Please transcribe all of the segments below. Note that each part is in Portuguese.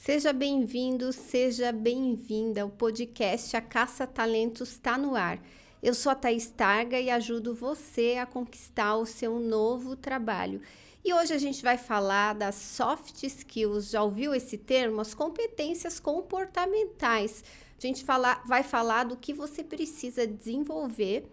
Seja bem-vindo, seja bem-vinda. O podcast A Caça Talentos está no ar. Eu sou a Thaís Targa e ajudo você a conquistar o seu novo trabalho. E hoje a gente vai falar das soft skills. Já ouviu esse termo? As competências comportamentais. A gente vai falar do que você precisa desenvolver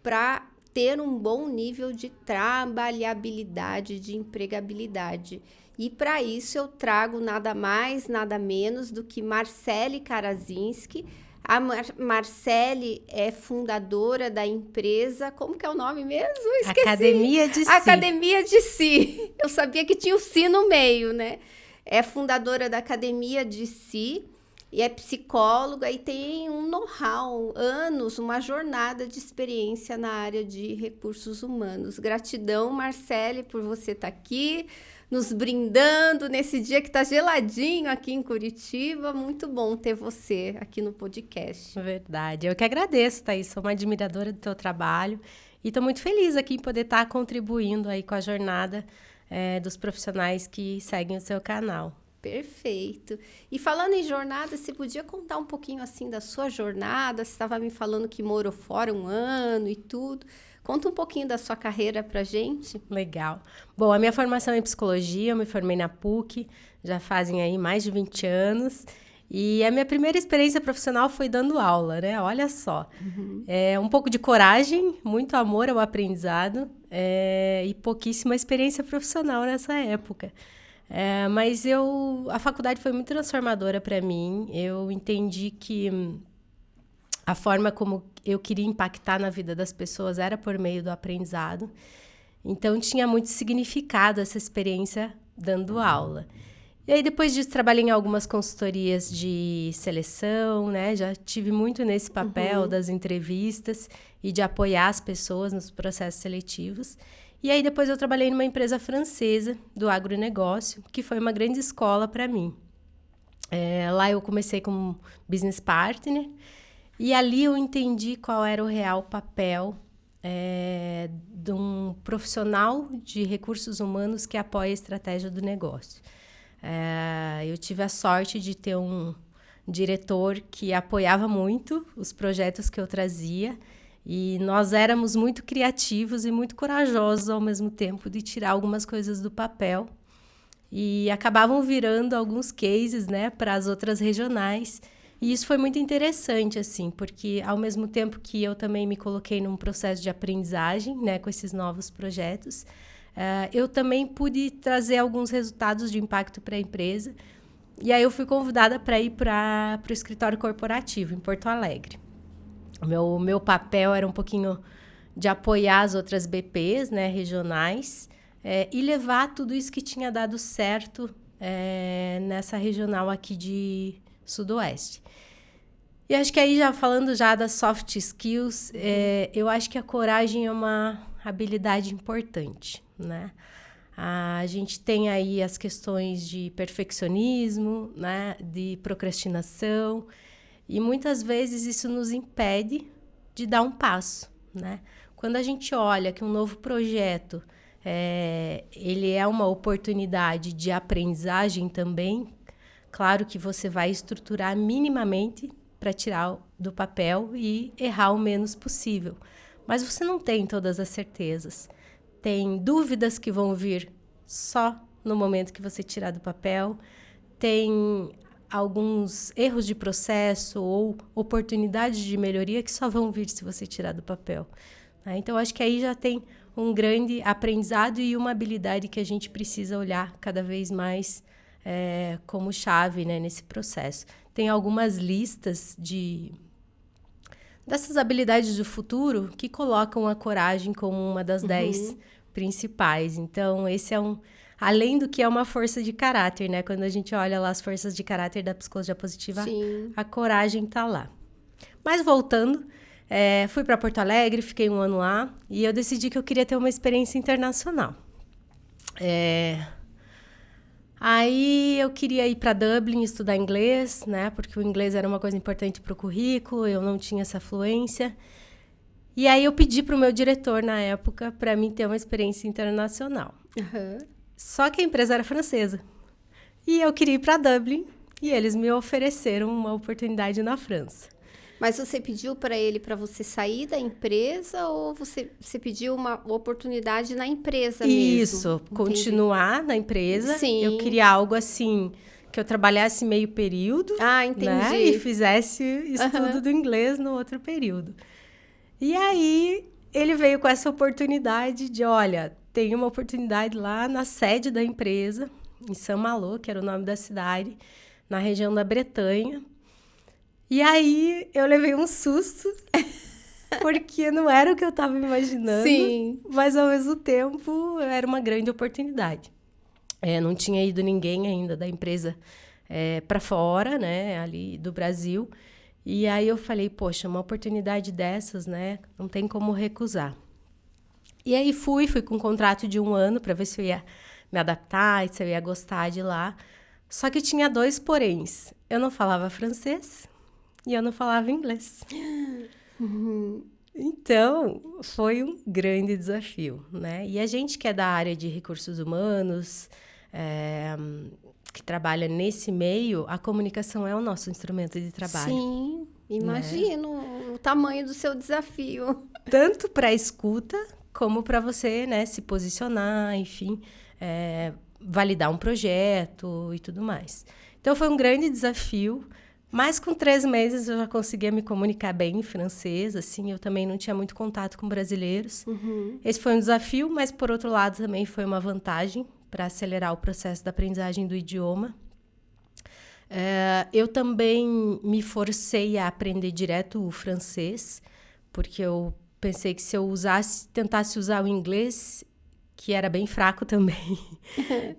para ter um bom nível de trabalhabilidade, de empregabilidade. E para isso eu trago nada mais, nada menos do que Marcele Karazinski. A Marcele é fundadora da empresa, como que é o nome mesmo? Eu esqueci. Academia de Si. Academia de Si. Eu sabia que tinha o Si no meio, né? É fundadora da Academia de Si e é psicóloga e tem um know-how, anos, uma jornada de experiência na área de recursos humanos. Gratidão, Marcele, por você estar aqui, nos brindando nesse dia que está geladinho aqui em Curitiba. Muito bom ter você aqui no podcast. Verdade. Eu que agradeço, Thaís. Sou uma admiradora do teu trabalho e estou muito feliz aqui em poder estar contribuindo aí com a jornada dos profissionais que seguem o seu canal. Perfeito. E falando em jornada, você podia contar um pouquinho assim da sua jornada? Você estava me falando que morou fora 1 ano e tudo. Conta um pouquinho da sua carreira pra gente. Legal. Bom, a minha formação é em psicologia, eu me formei na PUC, já fazem aí mais de 20 anos. E a minha primeira experiência profissional foi dando aula, né? Olha só. Um pouco de coragem, muito amor ao aprendizado e pouquíssima experiência profissional nessa época. Mas a faculdade foi muito transformadora para mim. Eu entendi que a forma como eu queria impactar na vida das pessoas era por meio do aprendizado. Então, tinha muito significado essa experiência dando aula. E aí, depois disso, trabalhei em algumas consultorias de seleção, né? Já tive muito nesse papel das entrevistas e de apoiar as pessoas nos processos seletivos. E aí, depois eu trabalhei numa empresa francesa do agronegócio, que foi uma grande escola para mim. Lá eu comecei como business partner e ali eu entendi qual era o real papel de um profissional de recursos humanos que apoia a estratégia do negócio. Eu tive a sorte de ter um diretor que apoiava muito os projetos que eu trazia. E nós éramos muito criativos e muito corajosos ao mesmo tempo de tirar algumas coisas do papel. E acabavam virando alguns cases, né, para as outras regionais. E isso foi muito interessante, assim, porque ao mesmo tempo que eu também me coloquei num processo de aprendizagem, né, com esses novos projetos, eu também pude trazer alguns resultados de impacto para a empresa. E aí eu fui convidada para ir para o escritório corporativo em Porto Alegre. O meu papel era um pouquinho de apoiar as outras BPs, né, regionais, e levar tudo isso que tinha dado certo nessa regional aqui de Sudoeste. E acho que aí, falando das soft skills, eu acho que a coragem é uma habilidade importante, né? A gente tem aí as questões de perfeccionismo, né, de procrastinação. E muitas vezes isso nos impede de dar um passo, né? Quando a gente olha que um novo projeto ele é uma oportunidade de aprendizagem também, claro que você vai estruturar minimamente para tirar do papel e errar o menos possível. Mas você não tem todas as certezas. Tem dúvidas que vão vir só no momento que você tirar do papel. Tem alguns erros de processo ou oportunidades de melhoria que só vão vir se você tirar do papel. Então, acho que aí já tem um grande aprendizado e uma habilidade que a gente precisa olhar cada vez mais como chave, né, nesse processo. Tem algumas listas dessas habilidades do futuro que colocam a coragem como uma das 10 principais. Então, esse é além do que é uma força de caráter, né? Quando a gente olha lá as forças de caráter da psicologia positiva, sim, a coragem está lá. Mas voltando, fui para Porto Alegre, fiquei 1 ano lá e eu decidi que eu queria ter uma experiência internacional. Aí eu queria ir para Dublin estudar inglês, né? Porque o inglês era uma coisa importante para o currículo, eu não tinha essa fluência. E aí eu pedi para o meu diretor, na época, para mim ter uma experiência internacional. Só que a empresa era francesa. E eu queria ir para Dublin e eles me ofereceram uma oportunidade na França. Mas você pediu para ele para você sair da empresa ou você pediu uma oportunidade na empresa mesmo? Isso, continuar na empresa. Sim. Eu queria algo assim, que eu trabalhasse meio período, entendi. né? E fizesse estudo do inglês no outro período. E aí, ele veio com essa oportunidade de, olha, tem uma oportunidade lá na sede da empresa, em Saint-Malo, que era o nome da cidade, na região da Bretanha. E aí, eu levei um susto, porque não era o que eu estava imaginando. Sim. Mas, ao mesmo tempo, era uma grande oportunidade. Não tinha ido ninguém ainda da empresa para fora, né, ali do Brasil. E aí, eu falei, poxa, uma oportunidade dessas, né, não tem como recusar. E aí, fui com um contrato de 1 ano para ver se eu ia me adaptar, se eu ia gostar de lá. Só que tinha 2 poréns. Eu não falava francês e eu não falava inglês. Então, foi um grande desafio, né? E a gente que é da área de recursos humanos, que trabalha nesse meio, a comunicação é o nosso instrumento de trabalho. Sim, imagino o tamanho do seu desafio. Tanto para a escuta, como para você, né, se posicionar, enfim, validar um projeto e tudo mais. Então, foi um grande desafio. Mas com 3 meses eu já conseguia me comunicar bem em francês, assim, eu também não tinha muito contato com brasileiros. Esse foi um desafio, mas por outro lado também foi uma vantagem para acelerar o processo da aprendizagem do idioma. Eu também me forcei a aprender direto o francês, porque eu pensei que se eu tentasse usar o inglês, que era bem fraco também,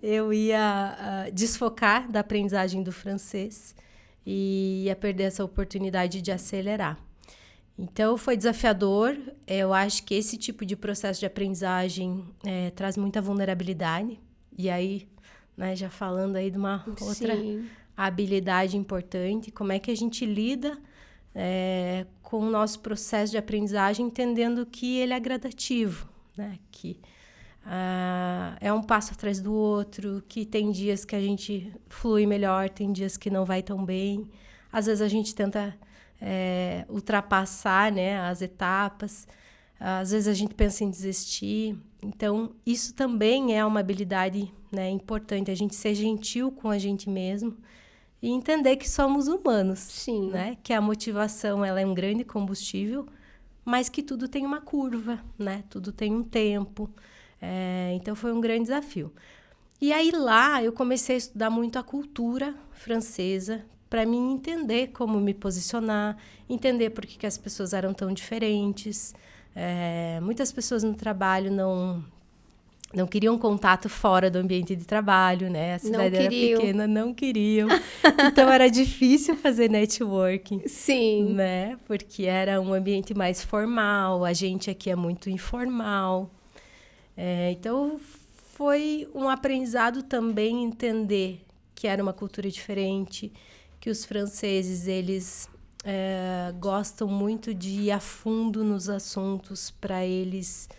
eu ia desfocar da aprendizagem do francês. E ia perder essa oportunidade de acelerar. Então, foi desafiador. Eu acho que esse tipo de processo de aprendizagem traz muita vulnerabilidade. E aí, né, já falando aí de uma outra habilidade importante, como é que a gente lida com o nosso processo de aprendizagem, entendendo que ele é gradativo, né? Que é um passo atrás do outro, que tem dias que a gente flui melhor, tem dias que não vai tão bem. Às vezes a gente tenta ultrapassar, né, as etapas, às vezes a gente pensa em desistir. Então, isso também é uma habilidade, né, importante, a gente ser gentil com a gente mesmo e entender que somos humanos. Sim. Né? Que a motivação ela é um grande combustível, mas que tudo tem uma curva, né? Tudo tem um tempo. Então, foi um grande desafio. E aí, lá, eu comecei a estudar muito a cultura francesa para mim entender como me posicionar, entender por que as pessoas eram tão diferentes. Muitas pessoas no trabalho não queriam contato fora do ambiente de trabalho, né? A cidade era pequena, não queriam. Então, era difícil fazer networking. Sim. Né? Porque era um ambiente mais formal, a gente aqui é muito informal. Então, foi um aprendizado também entender que era uma cultura diferente, que os franceses, eles gostam muito de ir a fundo nos assuntos para eles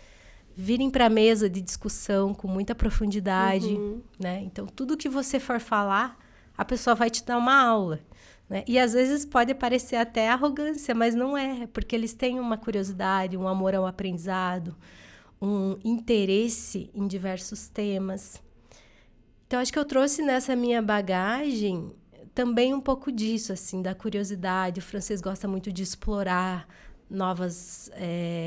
virem para a mesa de discussão com muita profundidade, né? Então, tudo que você for falar, a pessoa vai te dar uma aula, né? E, às vezes, pode parecer até arrogância, mas não é, porque eles têm uma curiosidade, um amor ao aprendizado, um interesse em diversos temas. Então, acho que eu trouxe nessa minha bagagem também um pouco disso, assim, da curiosidade. O francês gosta muito de explorar novas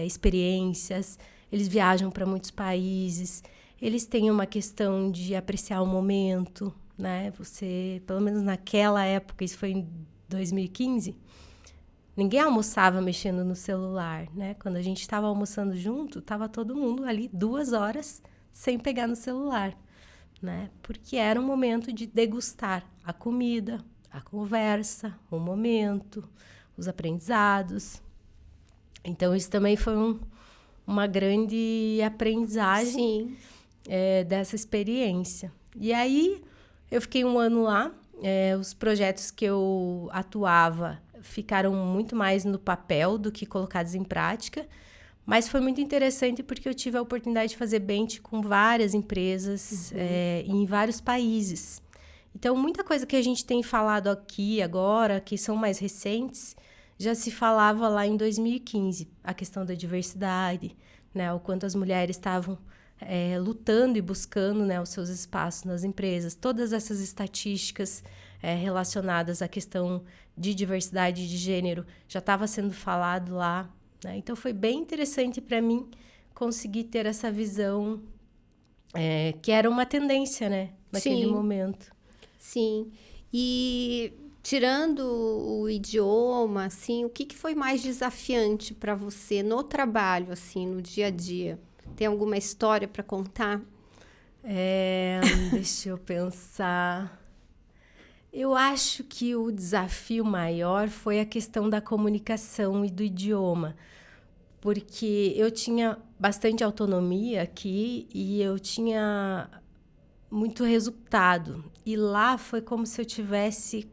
experiências. Eles viajam para muitos países. Eles têm uma questão de apreciar o momento, né? Você, pelo menos naquela época, isso foi em 2015... Ninguém almoçava mexendo no celular, né? Quando a gente estava almoçando junto, estava todo mundo ali 2 horas sem pegar no celular, né? Porque era um momento de degustar a comida, a conversa, o momento, os aprendizados. Então, isso também foi uma grande aprendizagem dessa experiência. E aí, eu fiquei 1 ano lá. Os projetos que eu atuava ficaram muito mais no papel do que colocados em prática, mas foi muito interessante porque eu tive a oportunidade de fazer bench com várias empresas em vários países. Então, muita coisa que a gente tem falado aqui agora, que são mais recentes, já se falava lá em 2015. A questão da diversidade, né? O quanto as mulheres estavam lutando e buscando, né, os seus espaços nas empresas. Todas essas estatísticas relacionadas à questão de diversidade de gênero já estava sendo falado lá, né? Então, foi bem interessante para mim conseguir ter essa visão que era uma tendência, né, naquele momento. Sim. E tirando o idioma, assim, o que foi mais desafiante para você no trabalho, assim, no dia a dia? Tem alguma história para contar? Deixa eu pensar. Eu acho que o desafio maior foi a questão da comunicação e do idioma, porque eu tinha bastante autonomia aqui e eu tinha muito resultado. E lá foi como se eu tivesse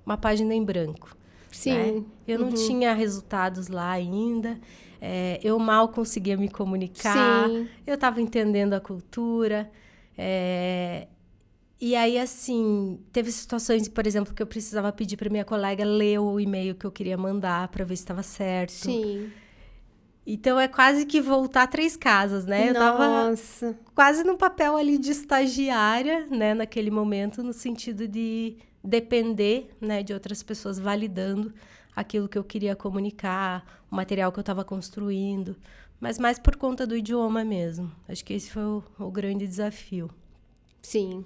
uma página em branco. Sim. Né? Eu não tinha resultados lá ainda. Eu mal conseguia me comunicar. Sim. Eu estava entendendo a cultura. E aí, assim, teve situações, por exemplo, que eu precisava pedir para minha colega ler o e-mail que eu queria mandar para ver se estava certo. Sim. Então, é quase que voltar 3 casas, né? Nossa. Eu tava quase no papel ali de estagiária, né? Naquele momento, no sentido de depender, né? De outras pessoas validando aquilo que eu queria comunicar, o material que eu estava construindo. Mas mais por conta do idioma mesmo. Acho que esse foi o grande desafio. Sim.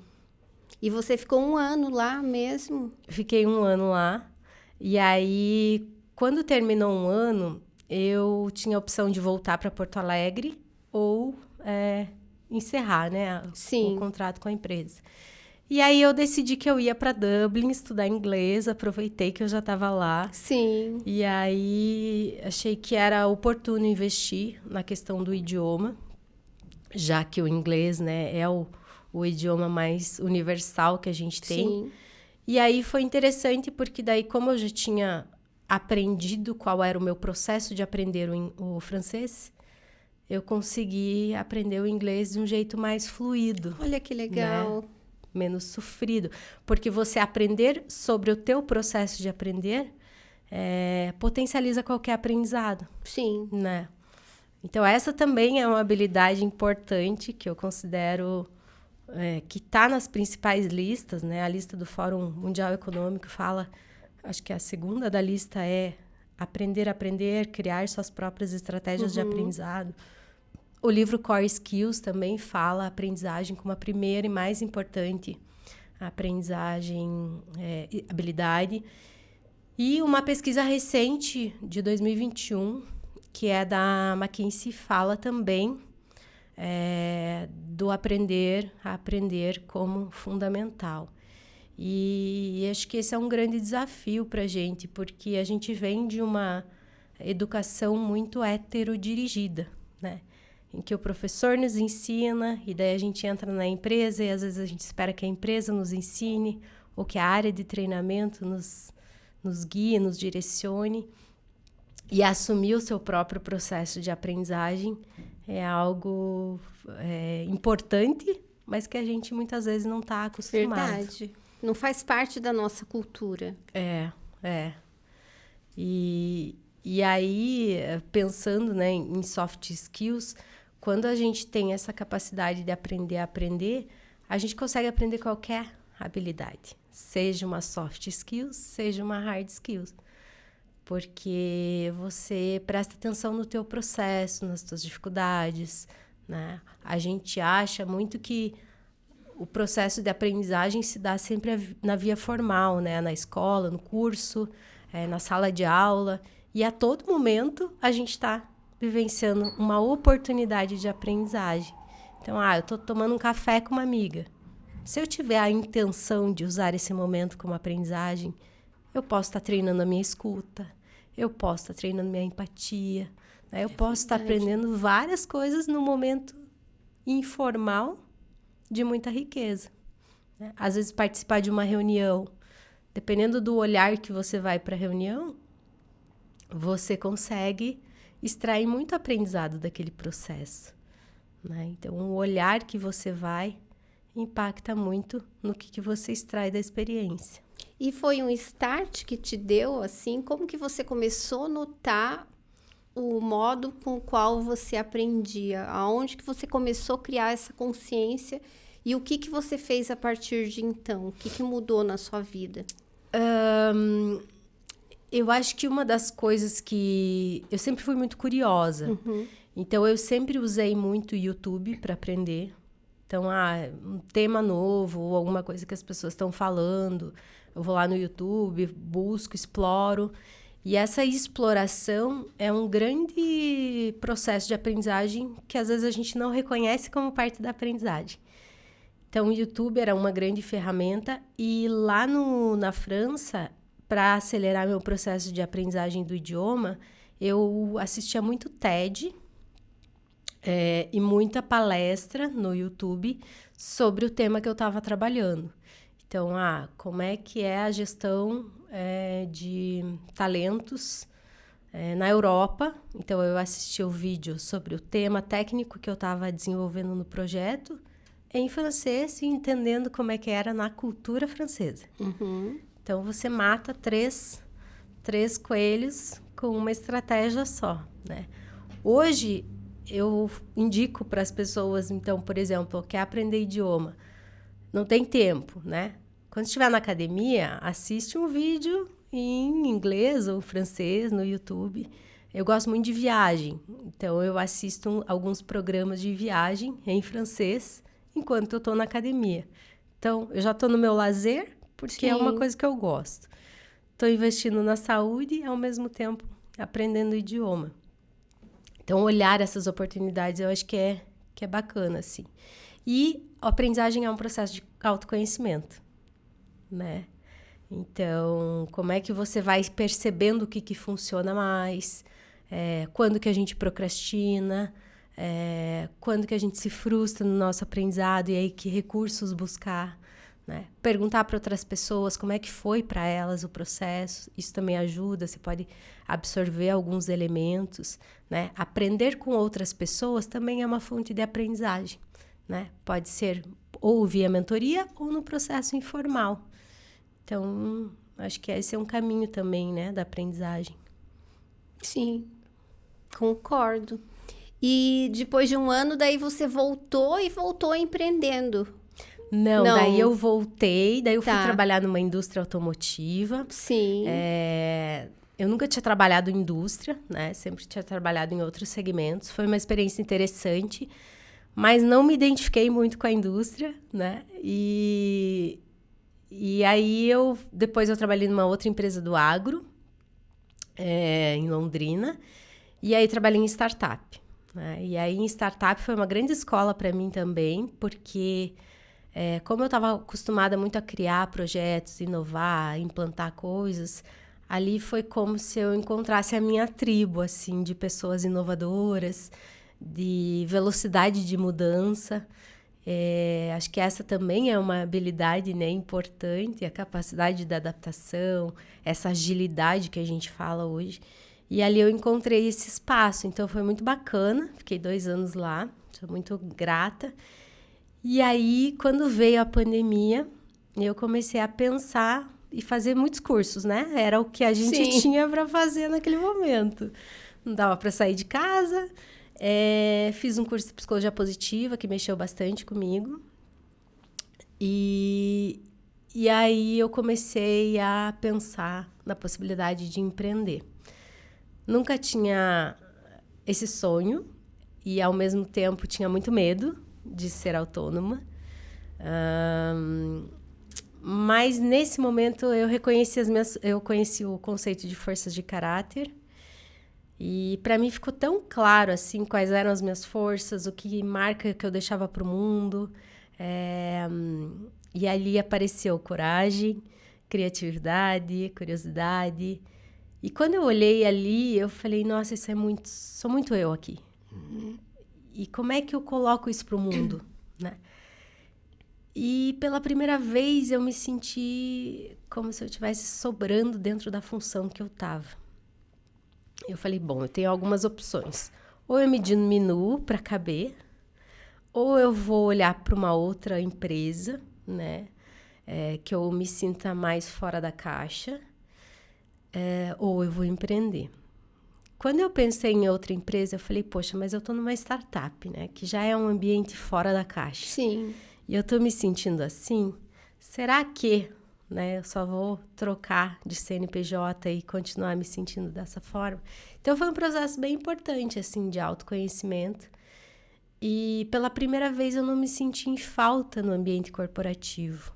E você ficou 1 ano lá mesmo? Fiquei 1 ano lá. E aí, quando terminou 1 ano, eu tinha a opção de voltar para Porto Alegre ou encerrar, né, o contrato com a empresa. E aí eu decidi que eu ia para Dublin estudar inglês, aproveitei que eu já estava lá. Sim. E aí achei que era oportuno investir na questão do idioma, já que o inglês, né, é o idioma mais universal que a gente tem. Sim. E aí foi interessante porque daí, como eu já tinha aprendido qual era o meu processo de aprender o francês, eu consegui aprender o inglês de um jeito mais fluido. Olha que legal. Né? Menos sofrido. Porque você aprender sobre o teu processo de aprender potencializa qualquer aprendizado. Sim. Né? Então, essa também é uma habilidade importante que eu considero que está nas principais listas, né? A lista do Fórum Mundial Econômico fala, acho que a segunda da lista é aprender a aprender, criar suas próprias estratégias de aprendizado. O livro Core Skills também fala a aprendizagem como a primeira e mais importante aprendizagem, habilidade. E uma pesquisa recente de 2021, que é da McKinsey, fala também do aprender a aprender como fundamental. E acho que esse é um grande desafio para a gente, porque a gente vem de uma educação muito heterodirigida, né? Em que o professor nos ensina, e daí a gente entra na empresa e às vezes a gente espera que a empresa nos ensine, ou que a área de treinamento nos guie, nos direcione. E assumir o seu próprio processo de aprendizagem é algo importante, mas que a gente muitas vezes não está acostumado. Verdade. Não faz parte da nossa cultura. E aí, pensando, né, em soft skills, quando a gente tem essa capacidade de aprender a aprender, a gente consegue aprender qualquer habilidade. Seja uma soft skills, seja uma hard skills. Porque você presta atenção no teu processo, nas tuas dificuldades, né? A gente acha muito que o processo de aprendizagem se dá sempre na via formal, né? Na escola, no curso, na sala de aula. E a todo momento a gente está vivenciando uma oportunidade de aprendizagem. Então, eu estou tomando um café com uma amiga. Se eu tiver a intenção de usar esse momento como aprendizagem, eu posso estar treinando a minha escuta, eu posso estar treinando minha empatia, né? Eu posso estar aprendendo várias coisas no momento informal de muita riqueza. Né? Às vezes, participar de uma reunião, dependendo do olhar que você vai para a reunião, você consegue extrair muito aprendizado daquele processo. Né? Então, o olhar que você vai impacta muito no que você extrai da experiência. E foi um start que te deu, assim, como que você começou a notar o modo com o qual você aprendia? Aonde que você começou a criar essa consciência e o que você fez a partir de então? O que mudou na sua vida? Eu acho que uma das coisas que... Eu sempre fui muito curiosa. Então, eu sempre usei muito o YouTube para aprender. Então, um tema novo ou alguma coisa que as pessoas estão falando. Eu vou lá no YouTube, busco, exploro. E essa exploração é um grande processo de aprendizagem que às vezes a gente não reconhece como parte da aprendizagem. Então, o YouTube era uma grande ferramenta e lá na França, para acelerar meu processo de aprendizagem do idioma, eu assistia muito TED e muita palestra no YouTube sobre o tema que eu estava trabalhando. Então, como é que é a gestão de talentos na Europa. Então, eu assisti o vídeo sobre o tema técnico que eu estava desenvolvendo no projeto em francês e entendendo como é que era na cultura francesa. Então, você mata três coelhos com uma estratégia só, né? Hoje, eu indico para as pessoas, então, por exemplo, quer aprender idioma, não tem tempo, né? Quando estiver na academia, assiste um vídeo em inglês ou francês no YouTube. Eu gosto muito de viagem, então eu assisto alguns programas de viagem em francês enquanto eu estou na academia. Então, eu já estou no meu lazer, porque é uma coisa que eu gosto. Estou investindo na saúde e, ao mesmo tempo, aprendendo o idioma. Então, olhar essas oportunidades, eu acho que é bacana, assim. E a aprendizagem é um processo de autoconhecimento, né? Então, como é que você vai percebendo o que funciona mais, quando que a gente procrastina, quando que a gente se frustra no nosso aprendizado e aí que recursos buscar, né? Perguntar para outras pessoas como é que foi para elas o processo, isso também ajuda, você pode absorver alguns elementos, né? Aprender com outras pessoas também é uma fonte de aprendizagem, né? Pode ser ou via mentoria ou no processo informal. Então, acho que esse é um caminho também, né, da aprendizagem. Sim, concordo. E depois de um ano, daí você voltou empreendendo. Não, daí eu voltei, daí eu fui Tá. trabalhar numa indústria automotiva. Sim. Eu nunca tinha trabalhado em indústria, né? Sempre tinha trabalhado em outros segmentos. Foi uma experiência interessante, mas não me identifiquei muito com a indústria, né? E aí, depois eu trabalhei numa outra empresa do agro, em Londrina, e aí trabalhei em startup, né? E aí, em startup foi uma grande escola para mim também, porque como eu estava acostumada muito a criar projetos, inovar, implantar coisas, ali foi como se eu encontrasse a minha tribo, assim, de pessoas inovadoras, de velocidade de mudança. Acho que essa também é uma habilidade, né, importante, a capacidade de adaptação, essa agilidade que a gente fala hoje. E ali eu encontrei esse espaço, então foi muito bacana, fiquei 2 anos lá, sou muito grata. E aí, quando veio a pandemia, eu comecei a pensar e fazer muitos cursos, né? Era o que a gente tinha para fazer naquele momento. Não dava para sair de casa. Fiz um curso de psicologia positiva, que mexeu bastante comigo. E aí eu comecei a pensar na possibilidade de empreender. Nunca tinha esse sonho e, ao mesmo tempo, tinha muito medo de ser autônoma. Mas, nesse momento, eu conheci o conceito de forças de caráter. E para mim ficou tão claro assim quais eram as minhas forças, o que marca que eu deixava para o mundo. E ali apareceu coragem, criatividade, curiosidade. E quando eu olhei ali, eu falei, nossa, sou muito eu aqui. E como é que eu coloco isso para o mundo, né? E pela primeira vez eu me senti como se eu estivesse sobrando dentro da função que eu estava. Eu falei, bom, eu tenho algumas opções. Ou eu me diminuo para caber, ou eu vou olhar para uma outra empresa, né? Que eu me sinta mais fora da caixa, ou eu vou empreender. Quando eu pensei em outra empresa, eu falei, poxa, mas eu estou numa startup, né? Que já é um ambiente fora da caixa. Sim. E eu estou me sentindo assim, será que, né, eu só vou trocar de CNPJ e continuar me sentindo dessa forma? Então, foi um processo bem importante, assim, de autoconhecimento. E pela primeira vez eu não me senti em falta no ambiente corporativo.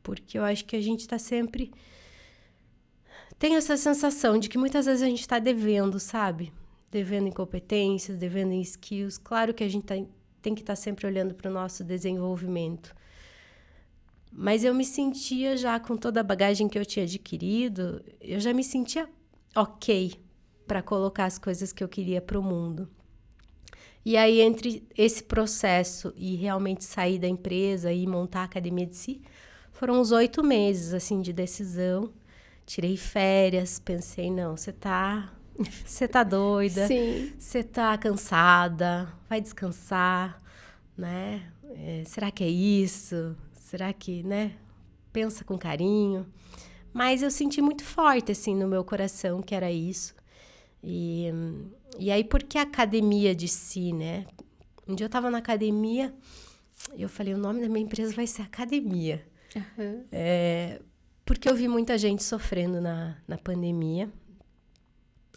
Porque eu acho que a gente está sempre... Tem essa sensação de que muitas vezes a gente está devendo, sabe? Devendo em competências, devendo em skills. Claro que a gente tem que estar sempre olhando para o nosso desenvolvimento. Mas eu me sentia já, com toda a bagagem que eu tinha adquirido, eu já me sentia ok para colocar as coisas que eu queria para o mundo. E aí, entre esse processo e realmente sair da empresa e montar a academia de si, foram uns 8 meses, assim, de decisão. Tirei férias, pensei, não, você tá doida, você tá cansada, vai descansar, né? Será que é isso? Será que, né? Pensa com carinho. Mas eu senti muito forte, assim, no meu coração que era isso. E aí, porque a academia de si, né? Um dia eu tava na academia, eu falei, o nome da minha empresa vai ser Academia. Uhum. Porque eu vi muita gente sofrendo na pandemia.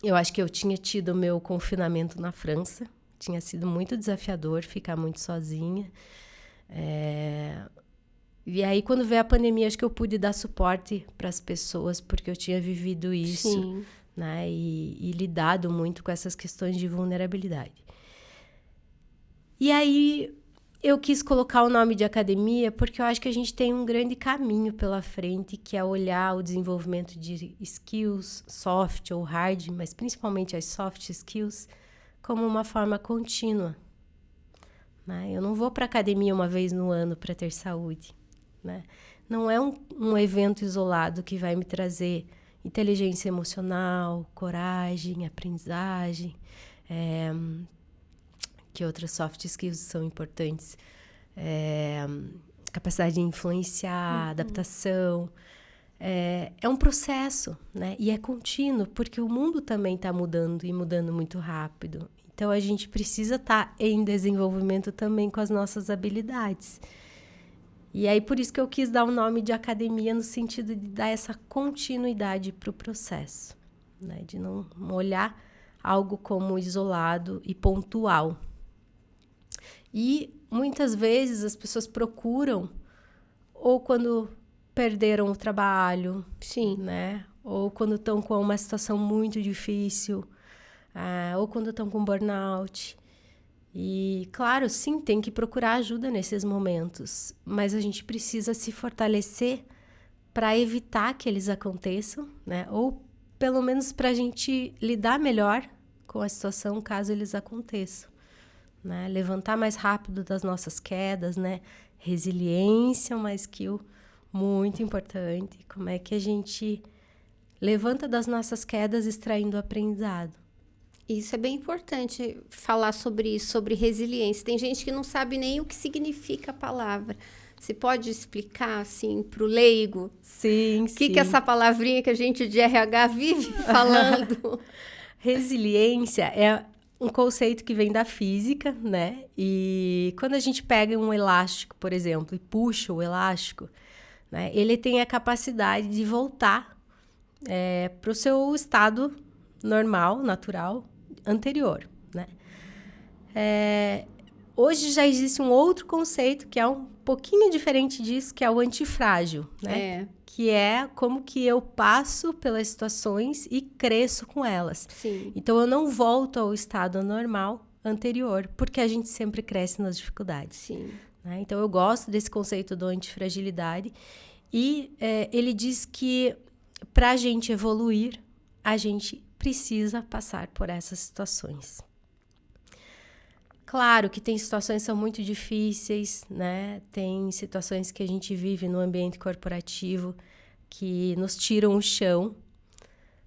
Eu acho que eu tinha tido o meu confinamento na França. Tinha sido muito desafiador ficar muito sozinha. E aí, quando veio a pandemia, acho que eu pude dar suporte para as pessoas, porque eu tinha vivido isso. Sim. Né? E lidado muito com essas questões de vulnerabilidade. E aí, eu quis colocar o nome de academia porque eu acho que a gente tem um grande caminho pela frente, que é olhar o desenvolvimento de skills, soft ou hard, mas principalmente as soft skills, como uma forma contínua. Né? Eu não vou para a academia uma vez no ano para ter saúde. Né? Não é um evento isolado que vai me trazer inteligência emocional, coragem, aprendizagem. Que outras soft skills são importantes? Capacidade de influenciar, adaptação. É um processo, né? E é contínuo, porque o mundo também está mudando e mudando muito rápido. Então, a gente precisa estar em desenvolvimento também com as nossas habilidades. E aí, por isso que eu quis dar o nome de academia, no sentido de dar essa continuidade para o processo, né? De não olhar algo como isolado e pontual. E muitas vezes as pessoas procuram, ou quando perderam o trabalho, Sim. né? Ou quando estão com uma situação muito difícil, ou quando estão com burnout. E, claro, sim, tem que procurar ajuda nesses momentos, mas a gente precisa se fortalecer para evitar que eles aconteçam, né? Ou, pelo menos, para a gente lidar melhor com a situação caso eles aconteçam, né? Levantar mais rápido das nossas quedas, né? Resiliência, uma skill muito importante. Como é que a gente levanta das nossas quedas extraindo aprendizado? Isso é bem importante falar sobre isso, sobre resiliência. Tem gente que não sabe nem o que significa a palavra. Você pode explicar, assim, para o leigo? Sim, sim. O que é essa palavrinha que a gente de RH vive falando? Resiliência é um conceito que vem da física, né? E quando a gente pega um elástico, por exemplo, e puxa o elástico, né? Ele tem a capacidade de voltar para o seu estado normal, natural, anterior, né? Hoje já existe um outro conceito que é um pouquinho diferente disso, que é o antifrágil, né? Que é como que eu passo pelas situações e cresço com elas. Sim. Então, eu não volto ao estado normal anterior, porque a gente sempre cresce nas dificuldades. Sim. Né? Então, eu gosto desse conceito do antifragilidade. E ele diz que para a gente evoluir, a gente precisa passar por essas situações. Claro que tem situações que são muito difíceis, né? Tem situações que a gente vive no ambiente corporativo que nos tiram o chão,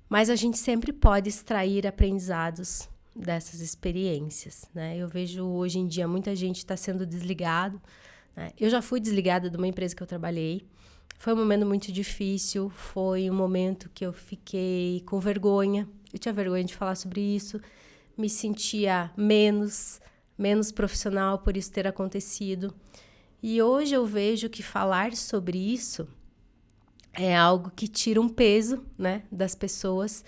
mas a gente sempre pode extrair aprendizados dessas experiências, né? Eu vejo hoje em dia muita gente está sendo desligado, né? Eu já fui desligada de uma empresa que eu trabalhei. Foi um momento muito difícil, foi um momento que eu fiquei com vergonha. Eu tinha vergonha de falar sobre isso, me sentia menos profissional por isso ter acontecido. E hoje eu vejo que falar sobre isso é algo que tira um peso, né, das pessoas,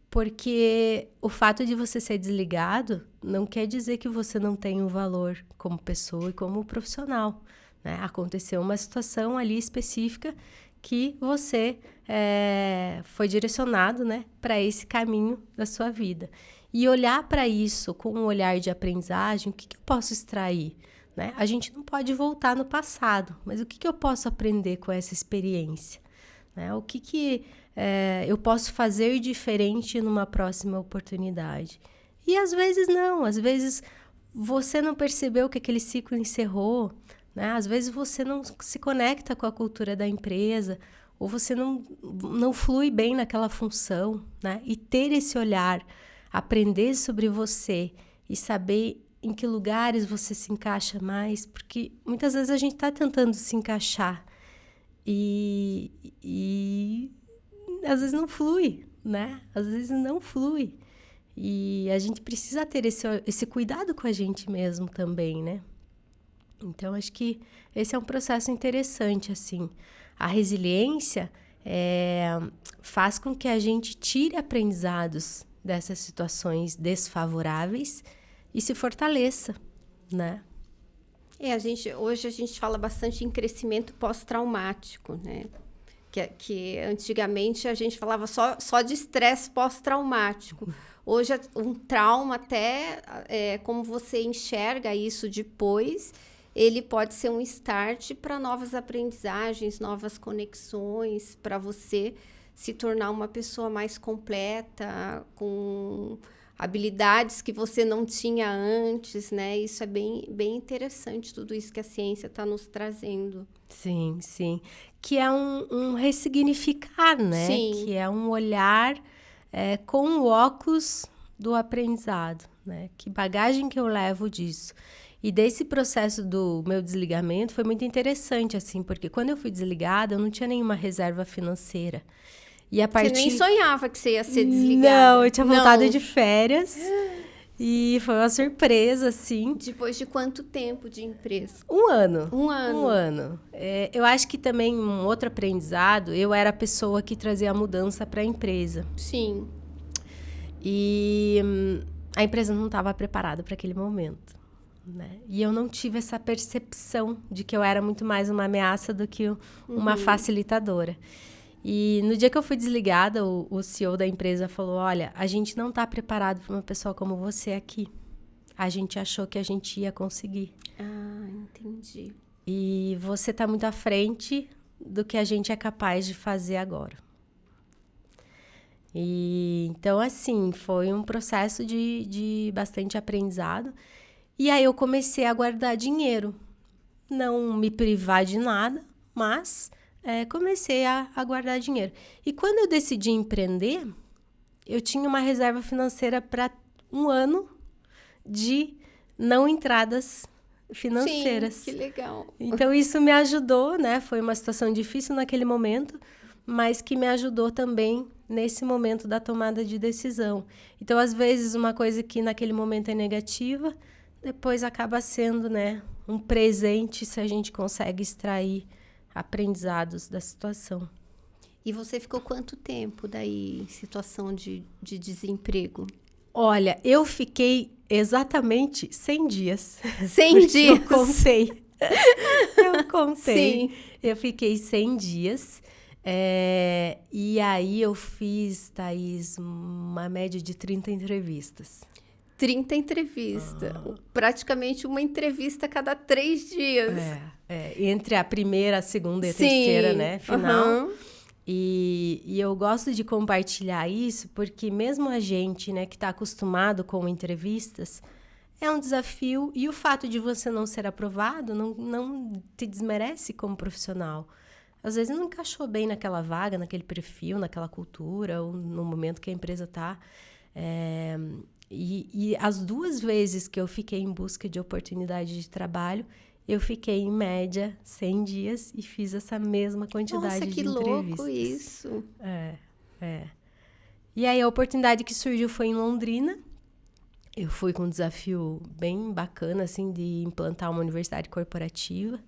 porque o fato de você ser desligado não quer dizer que você não tem um valor como pessoa e como profissional, né? Aconteceu uma situação ali específica que você foi direcionado, né, para esse caminho da sua vida. E olhar para isso com um olhar de aprendizagem, o que eu posso extrair? Né? A gente não pode voltar no passado, mas o que eu posso aprender com essa experiência? Né? O que eu posso fazer diferente numa próxima oportunidade? E às vezes não, às vezes você não percebeu que aquele ciclo encerrou, né? Às vezes você não se conecta com a cultura da empresa, ou você não flui bem naquela função, né? E ter esse olhar, aprender sobre você e saber em que lugares você se encaixa mais, porque muitas vezes a gente está tentando se encaixar e às vezes não flui, né? Às vezes não flui. E a gente precisa ter esse cuidado com a gente mesmo também, né? Então, acho que esse é um processo interessante, assim. A resiliência faz com que a gente tire aprendizados dessas situações desfavoráveis e se fortaleça, né? Hoje a gente fala bastante em crescimento pós-traumático, né? Que antigamente a gente falava só de estresse pós-traumático. Hoje, um trauma, até como você enxerga isso depois, ele pode ser um start para novas aprendizagens, novas conexões, para você se tornar uma pessoa mais completa, com habilidades que você não tinha antes, né? Isso é bem interessante, tudo isso que a ciência está nos trazendo. Sim, sim. Que é um ressignificar, né? Sim. Que é um olhar com o óculos do aprendizado, né? Que bagagem que eu levo disso? E desse processo do meu desligamento foi muito interessante, assim, porque quando eu fui desligada, eu não tinha nenhuma reserva financeira. E a partir... Você nem sonhava que você ia ser desligada. Não, eu tinha voltado de férias e foi uma surpresa, assim. Depois de quanto tempo de empresa? 1 ano. 1 ano. 1 ano. Eu acho que também um outro aprendizado, eu era a pessoa que trazia a mudança para a empresa. Sim. E a empresa não estava preparada para aquele momento, né? E eu não tive essa percepção de que eu era muito mais uma ameaça do que uma facilitadora. E no dia que eu fui desligada, o CEO da empresa falou, olha, a gente não está preparado para uma pessoa como você aqui. A gente achou que a gente ia conseguir. Ah, entendi. E você está muito à frente do que a gente é capaz de fazer agora. E então, assim, foi um processo de bastante aprendizado. E aí eu comecei a guardar dinheiro. Não me privar de nada, mas comecei a guardar dinheiro. E quando eu decidi empreender, eu tinha uma reserva financeira para 1 ano de não entradas financeiras. Sim, que legal. Então, isso me ajudou, né? Foi uma situação difícil naquele momento, mas que me ajudou também nesse momento da tomada de decisão. Então, às vezes, uma coisa que naquele momento é negativa, depois acaba sendo, né, um presente se a gente consegue extrair aprendizados da situação. E você ficou quanto tempo daí em situação de desemprego? Olha, eu fiquei exatamente 100 dias. 100 dias? Eu contei. Sim. Eu fiquei 100 dias. E aí eu fiz, Thaís, uma média de 30 entrevistas. 30 entrevistas. Praticamente uma entrevista a cada 3 dias. Entre a primeira, a segunda e a terceira, né? Final. Uhum. E eu gosto de compartilhar isso porque mesmo a gente, né, que está acostumado com entrevistas, é um desafio. E o fato de você não ser aprovado não te desmerece como profissional. Às vezes não encaixou bem naquela vaga, naquele perfil, naquela cultura, ou no momento que a empresa está. E as 2 vezes que eu fiquei em busca de oportunidade de trabalho, eu fiquei, em média, 100 dias e fiz essa mesma quantidade Nossa, que de entrevistas. louco isso. E aí, a oportunidade que surgiu foi em Londrina. Eu fui com um desafio bem bacana, assim, de implantar uma universidade corporativa.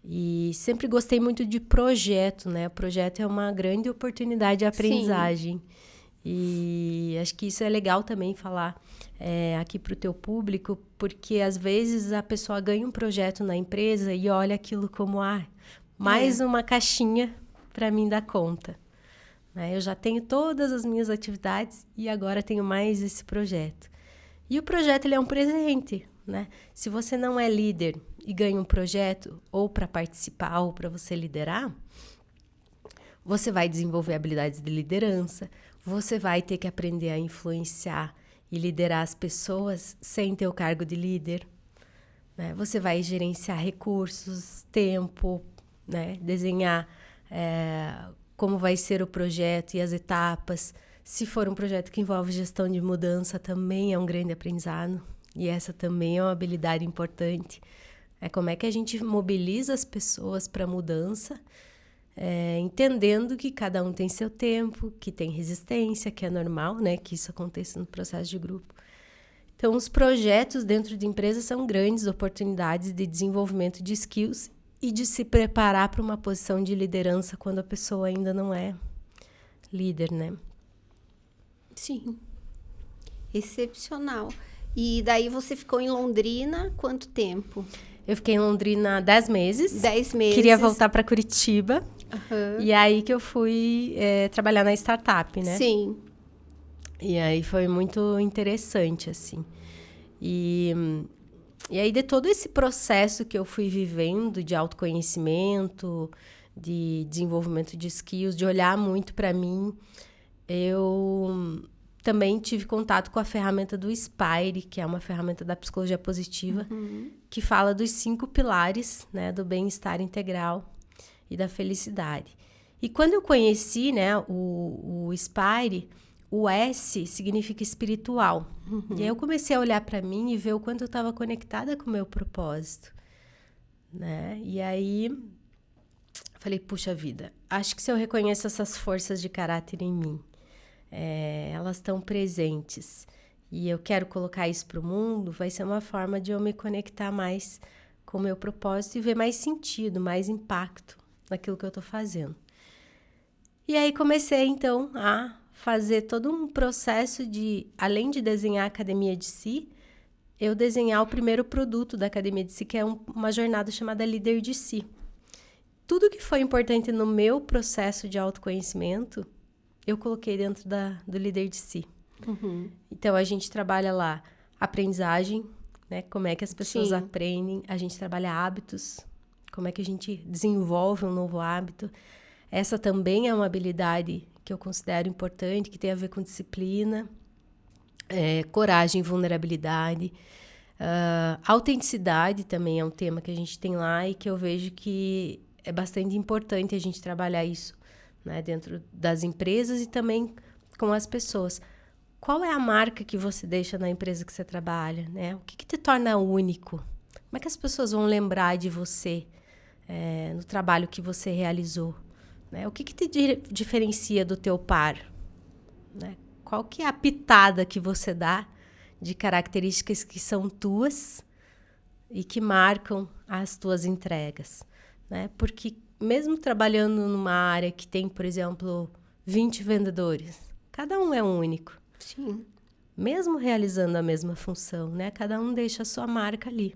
E sempre gostei muito de projeto, né? O projeto é uma grande oportunidade de aprendizagem. Sim. E acho que isso é legal também falar aqui para o teu público, porque às vezes a pessoa ganha um projeto na empresa e olha aquilo como mais uma caixinha para mim dar conta. Né? Eu já tenho todas as minhas atividades e agora tenho mais esse projeto. E o projeto ele é um presente, né? Se você não é líder e ganha um projeto ou para participar ou para você liderar, você vai desenvolver habilidades de liderança, você vai ter que aprender a influenciar e liderar as pessoas sem ter o cargo de líder, né? Você vai gerenciar recursos, tempo, né? Desenhar como vai ser o projeto e as etapas. Se for um projeto que envolve gestão de mudança, também é um grande aprendizado. E essa também é uma habilidade importante. Como é que a gente mobiliza as pessoas para a mudança, entendendo que cada um tem seu tempo, que tem resistência, que é normal, né? Que isso aconteça no processo de grupo. Então, os projetos dentro de empresas são grandes oportunidades de desenvolvimento de skills e de se preparar para uma posição de liderança quando a pessoa ainda não é líder, né? Sim. Excepcional. E daí você ficou em Londrina quanto tempo? Eu fiquei em Londrina 10 meses. 10 meses. Queria voltar para Curitiba. E aí que eu fui trabalhar na startup, né? Sim. E aí foi muito interessante, assim. E aí, de todo esse processo que eu fui vivendo de autoconhecimento, de desenvolvimento de skills, de olhar muito para mim, eu também tive contato com a ferramenta do Spire, que é uma ferramenta da psicologia positiva, que fala dos 5 pilares, né, do bem-estar integral e da felicidade. E quando eu conheci, né, o Spire, o S significa espiritual. E aí eu comecei a olhar para mim e ver o quanto eu estava conectada com o meu propósito, né? E aí falei, puxa vida, acho que se eu reconheço essas forças de caráter em mim, elas estão presentes e eu quero colocar isso para o mundo, vai ser uma forma de eu me conectar mais com o meu propósito e ver mais sentido, mais impacto naquilo que eu estou fazendo. E aí comecei, então, a fazer todo um processo de, além de desenhar a Academia de Si, eu desenhar o primeiro produto da Academia de Si, que é uma jornada chamada Líder de Si. Tudo que foi importante no meu processo de autoconhecimento, eu coloquei dentro do Líder de Si. Então, a gente trabalha lá aprendizagem, né? Como é que as pessoas aprendem. A gente trabalha hábitos, como é que a gente desenvolve um novo hábito. Essa também é uma habilidade que eu considero importante, que tem a ver com disciplina, coragem e vulnerabilidade. Autenticidade também é um tema que a gente tem lá e que eu vejo que é bastante importante a gente trabalhar isso, né, dentro das empresas e também com as pessoas. Qual é a marca que você deixa na empresa que você trabalha, né? O que te torna único? Como é que as pessoas vão lembrar de você no trabalho que você realizou? Né? O que te diferencia do teu par? Né? Qual que é a pitada que você dá de características que são tuas e que marcam as tuas entregas? Né? Porque mesmo trabalhando numa área que tem, por exemplo, 20 vendedores, cada um é único. Sim. Mesmo realizando a mesma função, né? Cada um deixa a sua marca ali.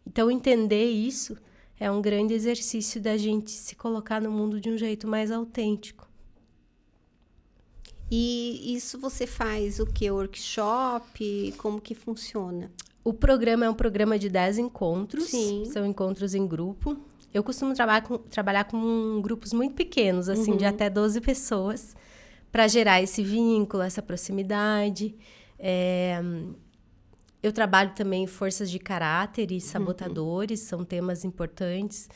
Então, entender isso é um grande exercício da gente se colocar no mundo de um jeito mais autêntico. E isso você faz o quê? Workshop? Como que funciona? O programa é um programa de 10 encontros. Sim. São encontros em grupo. Eu costumo trabalhar com grupos muito pequenos, assim, de até 12 pessoas, para gerar esse vínculo, essa proximidade. Eu trabalho também forças de caráter e sabotadores, são temas importantes.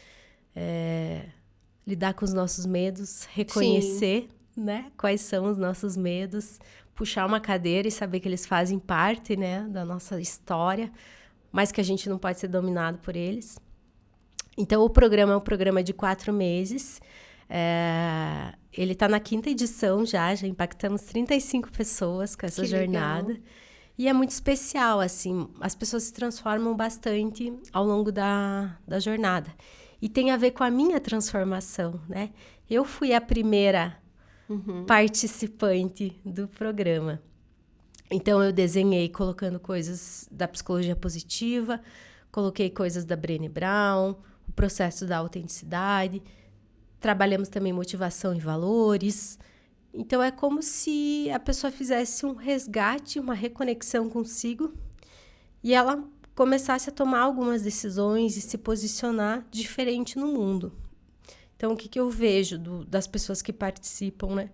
Lidar com os nossos medos, reconhecer, né? Quais são os nossos medos, puxar uma cadeira e saber que eles fazem parte, né, da nossa história, mas que a gente não pode ser dominado por eles. Então, o programa é um programa de 4 meses. Ele está na 5ª edição já impactamos 35 pessoas com essa jornada. Legal. E é muito especial, assim, as pessoas se transformam bastante ao longo da jornada. E tem a ver com a minha transformação, né? Eu fui a primeira participante do programa. Então, eu desenhei colocando coisas da psicologia positiva, coloquei coisas da Brené Brown, o processo da autenticidade, trabalhamos também motivação e valores. Então, é como se a pessoa fizesse um resgate, uma reconexão consigo e ela começasse a tomar algumas decisões e se posicionar diferente no mundo. Então, o que eu vejo das pessoas que participam, né?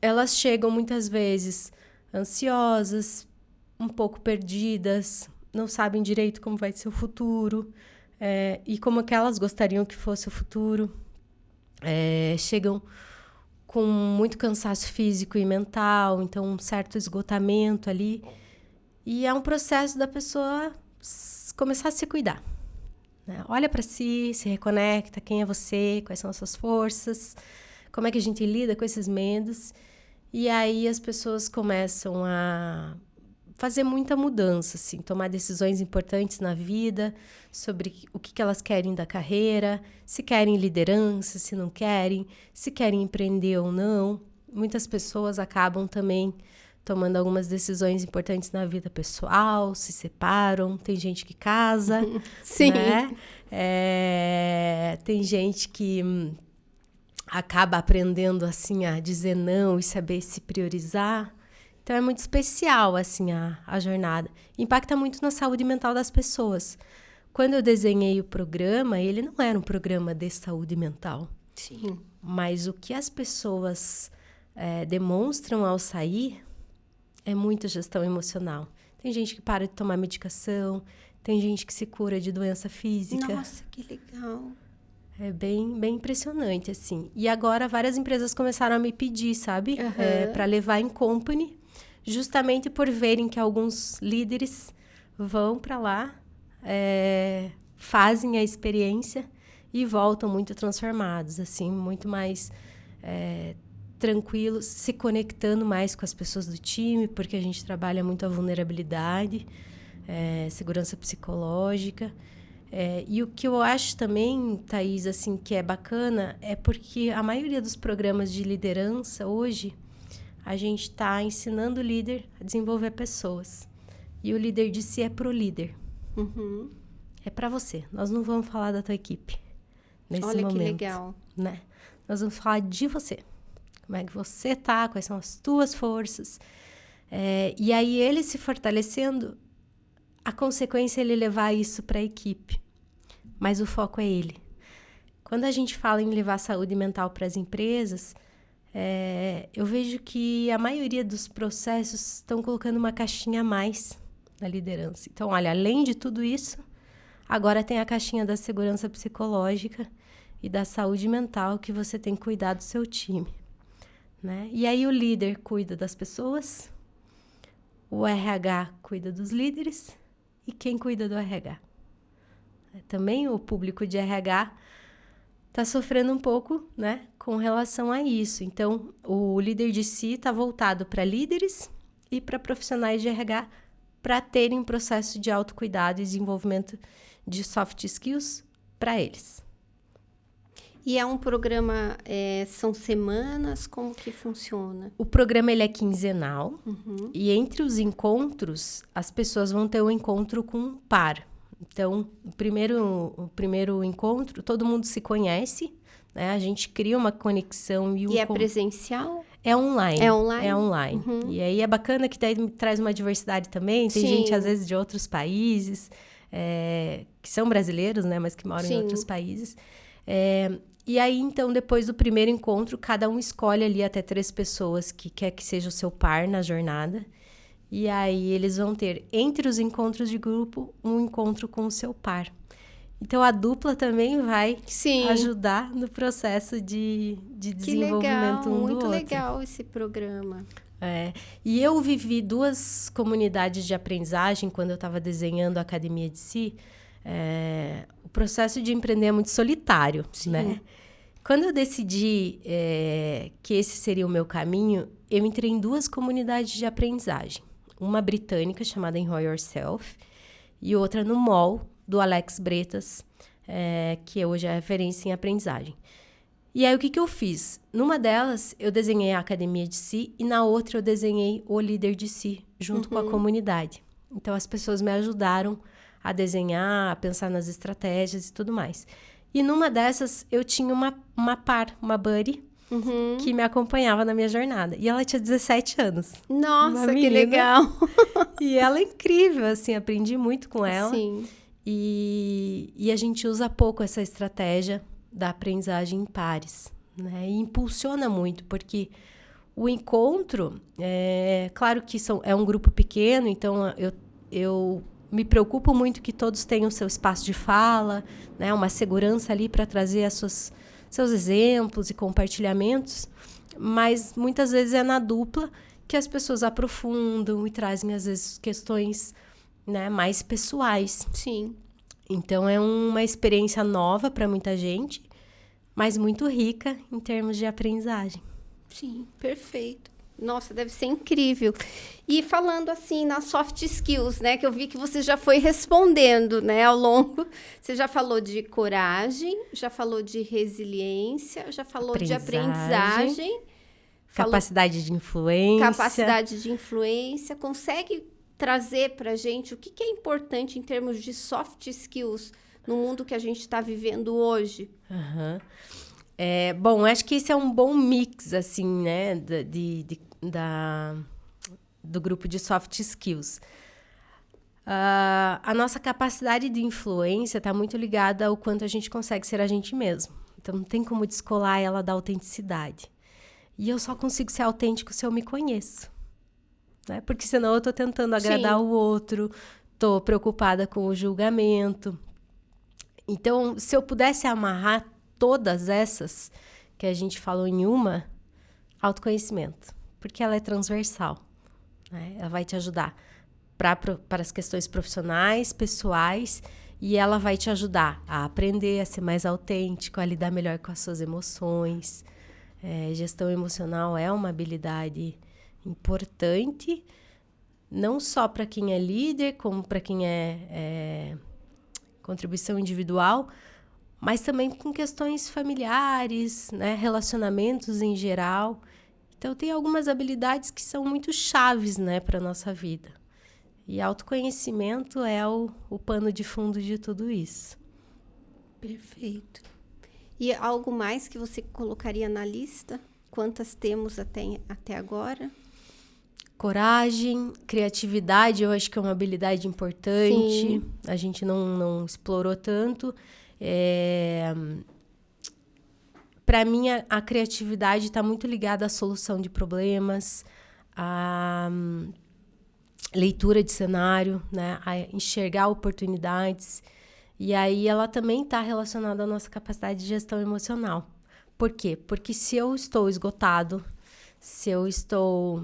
Elas chegam muitas vezes ansiosas, um pouco perdidas, não sabem direito como vai ser o futuro e como que elas gostariam que fosse o futuro. Chegam com muito cansaço físico e mental, então um certo esgotamento ali. E é um processo da pessoa começar a se cuidar. Olha para si, se reconecta, quem é você, quais são as suas forças, como é que a gente lida com esses medos. E aí as pessoas começam a fazer muita mudança, assim, tomar decisões importantes na vida, sobre o que elas querem da carreira, se querem liderança, se não querem, se querem empreender ou não. Muitas pessoas acabam também tomando algumas decisões importantes na vida pessoal, se separam, tem gente que casa, Sim. Né? Tem gente que acaba aprendendo, assim, a dizer não e saber se priorizar. Então, é muito especial, assim, a jornada. Impacta muito na saúde mental das pessoas. Quando eu desenhei o programa, ele não era um programa de saúde mental. Sim. Mas o que as pessoas demonstram ao sair é muita gestão emocional. Tem gente que para de tomar medicação, tem gente que se cura de doença física. Nossa, que legal. É bem, bem impressionante, assim. E agora várias empresas começaram a me pedir, sabe? Para levar em company, justamente por verem que alguns líderes vão para lá, fazem a experiência e voltam muito transformados, assim, muito mais tranquilos, se conectando mais com as pessoas do time, porque a gente trabalha muito a vulnerabilidade, segurança psicológica. E o que eu acho também, Thaís, assim, que é bacana, é porque a maioria dos programas de liderança hoje, a gente está ensinando o líder a desenvolver pessoas. E o líder de si é pro líder. Uhum. É para você. Nós não vamos falar da tua equipe nesse momento. Olha que legal. Né? Nós vamos falar de você. Como é que você tá, quais são as tuas forças. E aí, ele se fortalecendo, a consequência é ele levar isso para a equipe. Mas o foco é ele. Quando a gente fala em levar saúde mental para as empresas, eu vejo que a maioria dos processos estão colocando uma caixinha a mais na liderança. Então, olha, além de tudo isso, agora tem a caixinha da segurança psicológica e da saúde mental que você tem que cuidar do seu time. Né? E aí o líder cuida das pessoas, o RH cuida dos líderes e quem cuida do RH? Também o público de RH está sofrendo um pouco, né, com relação a isso. Então, o líder de si está voltado para líderes e para profissionais de RH para terem um processo de autocuidado e desenvolvimento de soft skills para eles. E é um programa, são semanas, como que funciona? O programa ele é quinzenal e entre os encontros, as pessoas vão ter um encontro com um par. Então, o primeiro encontro, todo mundo se conhece, né? A gente cria uma conexão. E é presencial? É online. É online? É online. Uhum. E aí é bacana que daí traz uma diversidade também. Tem gente, às vezes, de outros países, que são brasileiros, né? Mas que moram em outros países. E aí, então, depois do primeiro encontro, cada um escolhe ali até 3 pessoas que quer que seja o seu par na jornada. E aí, eles vão ter, entre os encontros de grupo, um encontro com o seu par. Então, a dupla também vai Sim. ajudar no processo de desenvolvimento legal, um do muito outro. legal esse programa. E eu vivi 2 comunidades de aprendizagem quando eu estava desenhando a Academia de Si. O processo de empreender é muito solitário, né? Quando eu decidi que esse seria o meu caminho, eu entrei em 2 comunidades de aprendizagem. Uma britânica, chamada Enroll Yourself, e outra no MOL, do Alex Bretas, que hoje é referência em aprendizagem. E aí, o que eu fiz? Numa delas, eu desenhei a Academia de Si, e na outra eu desenhei o Líder de Si, junto com a comunidade. Então, as pessoas me ajudaram a desenhar, a pensar nas estratégias e tudo mais. E numa dessas, eu tinha uma buddy, que me acompanhava na minha jornada. E ela tinha 17 anos. Nossa, que legal! E ela é incrível, assim, aprendi muito com ela. Sim. E a gente usa pouco essa estratégia da aprendizagem em pares, né? E impulsiona muito, porque o encontro, claro que é um grupo pequeno, então eu me preocupo muito que todos tenham seu espaço de fala, né? Uma segurança ali para trazer seus exemplos e compartilhamentos, mas muitas vezes é na dupla que as pessoas aprofundam e trazem, às vezes, questões, né, mais pessoais. Sim. Então, é uma experiência nova para muita gente, mas muito rica em termos de aprendizagem. Sim, perfeito. Nossa, deve ser incrível. E falando assim nas soft skills, né, que eu vi que você já foi respondendo, né, ao longo. Você já falou de coragem, já falou de resiliência, já falou de aprendizagem. Capacidade de influência. Capacidade de influência. Consegue trazer para a gente o que é importante em termos de soft skills no mundo que a gente está vivendo hoje? Bom, acho que esse é um bom mix, assim, né, do grupo de soft skills. A nossa capacidade de influência está muito ligada ao quanto a gente consegue ser a gente mesmo. Então, não tem como descolar ela da autenticidade. E eu só consigo ser autêntico se eu me conheço. Né? Porque senão eu estou tentando agradar o outro, estou preocupada com o julgamento. Então, se eu pudesse amarrar todas essas que a gente falou em uma, autoconhecimento, porque ela é transversal, né? Ela vai te ajudar para as questões profissionais, pessoais, e ela vai te ajudar a aprender a ser mais autêntico, a lidar melhor com as suas emoções. Gestão emocional é uma habilidade importante, não só para quem é líder, como para quem é contribuição individual, mas também com questões familiares, né, relacionamentos em geral. Então, tem algumas habilidades que são muito chaves, né, para a nossa vida. E autoconhecimento é o pano de fundo de tudo isso. Perfeito. E algo mais que você colocaria na lista? Quantas temos até agora? Coragem, criatividade, eu acho que é uma habilidade importante. Sim. A gente não explorou tanto. Para mim, a criatividade está muito ligada à solução de problemas, à leitura de cenário, né? A enxergar oportunidades. E aí ela também está relacionada à nossa capacidade de gestão emocional. Por quê? Porque se eu estou esgotado, se eu estou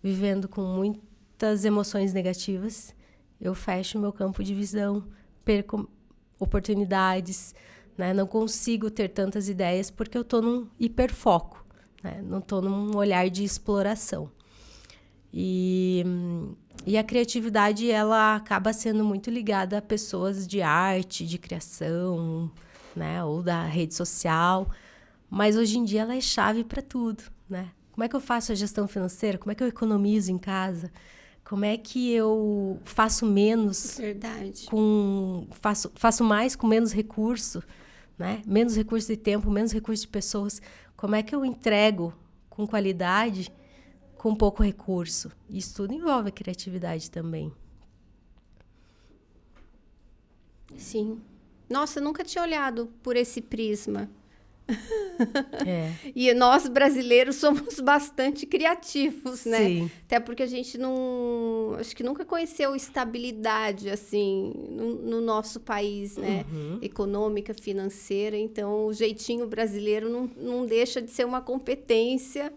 vivendo com muitas emoções negativas, eu fecho meu campo de visão, perco oportunidades, né? Não consigo ter tantas ideias porque eu estou num hiperfoco, né? Não estou num olhar de exploração. E a criatividade, ela acaba sendo muito ligada a pessoas de arte, de criação, né? Ou da rede social. Mas hoje em dia ela é chave para tudo, né? Como é que eu faço a gestão financeira? Como é que eu economizo em casa? Como é que eu faço menos? Verdade. Faço mais com menos recurso, né? Menos recurso de tempo, menos recurso de pessoas. Como é que eu entrego com qualidade com pouco recurso? Isso tudo envolve a criatividade também. Sim. Nossa, eu nunca tinha olhado por esse prisma. E nós, brasileiros, somos bastante criativos, né? Sim. Até porque a gente não... Acho que nunca conheceu estabilidade, assim, no nosso país, né? Econômica, financeira. Então, o jeitinho brasileiro não deixa de ser uma competência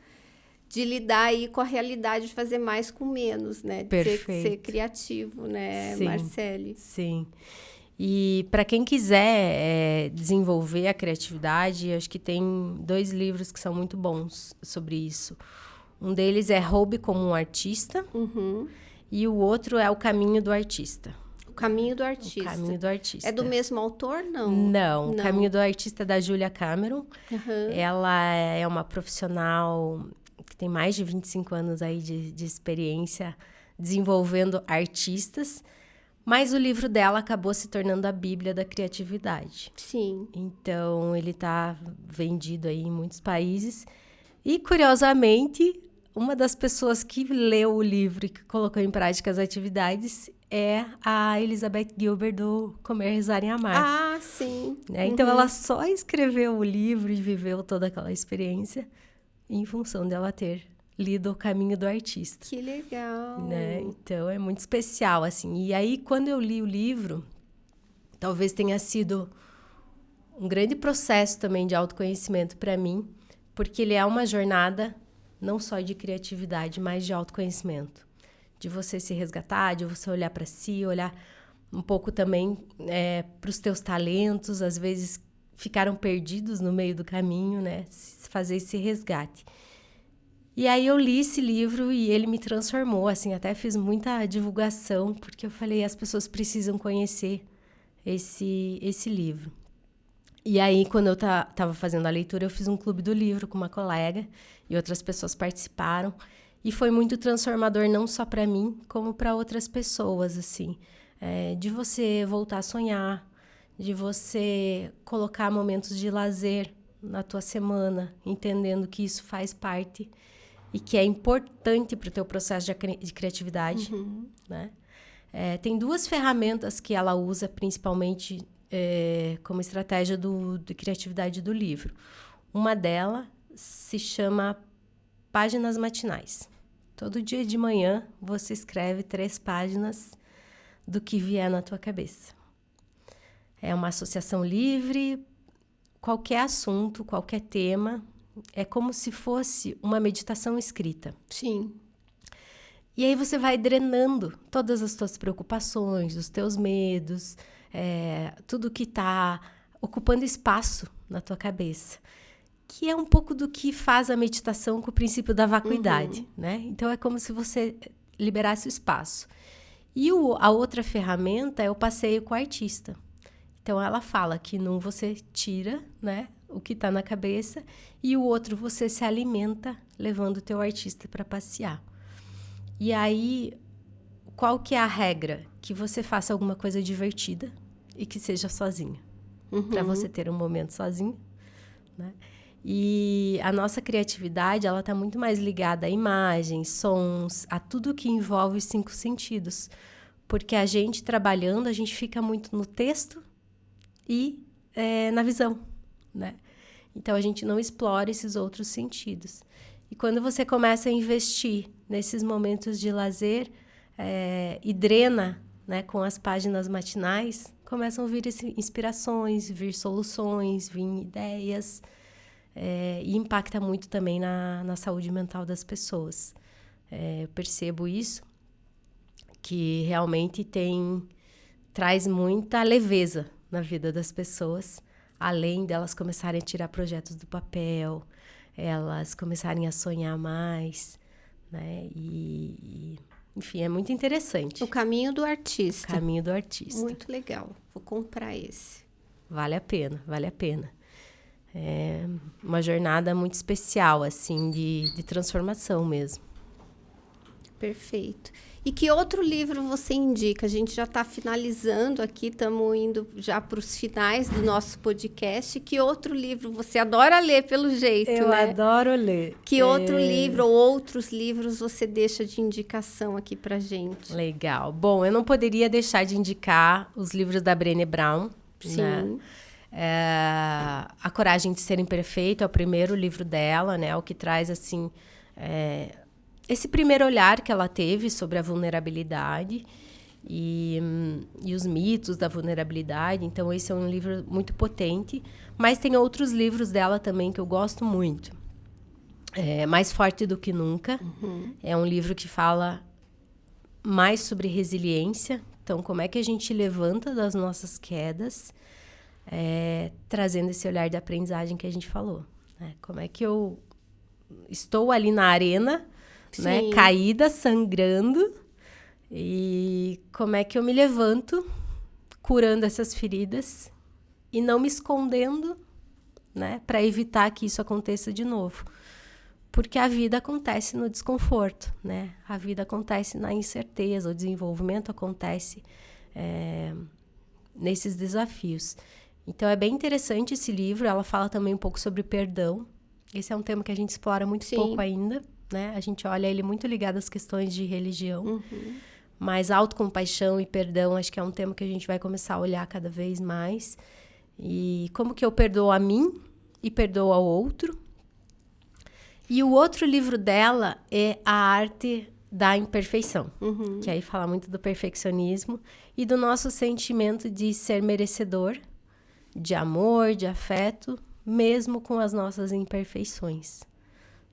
de lidar aí com a realidade, de fazer mais com menos, né? De ser criativo, né, Sim. Marcele? Sim. E para quem quiser desenvolver a criatividade, acho que tem 2 livros que são muito bons sobre isso. Um deles é Roube como um Artista, e o outro é O Caminho do Artista. O Caminho do Artista. O Caminho do Artista. É do mesmo autor, não? Não. O Caminho do Artista é da Julia Cameron. Ela é uma profissional que tem mais de 25 anos aí de experiência desenvolvendo artistas. Mas o livro dela acabou se tornando a Bíblia da criatividade. Sim. Então, ele está vendido aí em muitos países. E, curiosamente, uma das pessoas que leu o livro e que colocou em prática as atividades é a Elizabeth Gilbert do Comer, Rezar e Amar. Ah, sim. Então, ela só escreveu o livro e viveu toda aquela experiência em função dela ter lido O Caminho do Artista. Que legal! Né? Então, é muito especial, assim. E aí, quando eu li o livro, talvez tenha sido um grande processo também de autoconhecimento para mim, porque ele é uma jornada não só de criatividade, mas de autoconhecimento. De você se resgatar, de você olhar para si, olhar um pouco também para os teus talentos, às vezes ficaram perdidos no meio do caminho, né? Fazer esse resgate. E aí eu li esse livro e ele me transformou, assim, até fiz muita divulgação, porque eu falei, as pessoas precisam conhecer esse livro. E aí, quando eu estava fazendo a leitura, eu fiz um clube do livro com uma colega e outras pessoas participaram. E foi muito transformador, não só para mim, como para outras pessoas, assim. De você voltar a sonhar, de você colocar momentos de lazer na tua semana, entendendo que isso faz parte e que é importante para o teu processo de criatividade, né? Tem 2 ferramentas que ela usa, principalmente como estratégia de criatividade do livro. Uma delas se chama páginas matinais. Todo dia de manhã, você escreve 3 páginas do que vier na tua cabeça. É uma associação livre, qualquer assunto, qualquer tema. É como se fosse uma meditação escrita. Sim. E aí você vai drenando todas as tuas preocupações, os teus medos, tudo que está ocupando espaço na tua cabeça. Que é um pouco do que faz a meditação com o princípio da vacuidade, né? Então, é como se você liberasse o espaço. E a outra ferramenta é o passeio com o artista. Então, ela fala que num você tira, né, o que está na cabeça, e o outro você se alimenta levando o teu artista para passear. E aí, qual que é a regra? Que você faça alguma coisa divertida e que seja sozinha. Para você ter um momento sozinho, né? E a nossa criatividade, ela está muito mais ligada a imagens, sons, a tudo que envolve os 5 sentidos. Porque a gente trabalhando, a gente fica muito no texto e na visão, né? Então, a gente não explora esses outros sentidos. E quando você começa a investir nesses momentos de lazer e drena, né, com as páginas matinais, começam a vir inspirações, vir soluções, vir ideias, e impacta muito também na saúde mental das pessoas. Eu percebo isso, que realmente traz muita leveza na vida das pessoas, além delas começarem a tirar projetos do papel, elas começarem a sonhar mais, né? Enfim, é muito interessante. O Caminho do Artista. O Caminho do Artista. Muito legal. Vou comprar esse. Vale a pena, vale a pena. É uma jornada muito especial, assim, de transformação mesmo. Perfeito. E que outro livro você indica? A gente já está finalizando aqui, estamos indo já para os finais do nosso podcast. Que outro livro você adora ler, pelo jeito, Eu né? adoro ler. Que outro livro ou outros livros você deixa de indicação aqui para gente? Legal. Bom, eu não poderia deixar de indicar os livros da Brené Brown. Sim. Né? A Coragem de Ser Imperfeito é o primeiro livro dela, né? O que traz, assim, esse primeiro olhar que ela teve sobre a vulnerabilidade e os mitos da vulnerabilidade. Então, esse é um livro muito potente. Mas tem outros livros dela também que eu gosto muito. Mais Forte do que Nunca. É um livro que fala mais sobre resiliência. Então, como é que a gente levanta das nossas quedas, trazendo esse olhar de aprendizagem que a gente falou. Né? Como é que eu estou ali na arena, né, caída, sangrando, e como é que eu me levanto curando essas feridas e não me escondendo, né, para evitar que isso aconteça de novo. Porque a vida acontece no desconforto, né? A vida acontece na incerteza, o desenvolvimento acontece nesses desafios. Então, é bem interessante esse livro. Ela fala também um pouco sobre perdão. Esse é um tema que a gente explora muito pouco ainda, né? A gente olha ele muito ligado às questões de religião. Mas autocompaixão e perdão, acho que é um tema que a gente vai começar a olhar cada vez mais. E como que eu perdoo a mim e perdoo ao outro. E o outro livro dela é A Arte da Imperfeição, que aí fala muito do perfeccionismo e do nosso sentimento de ser merecedor, de amor, de afeto, mesmo com as nossas imperfeições,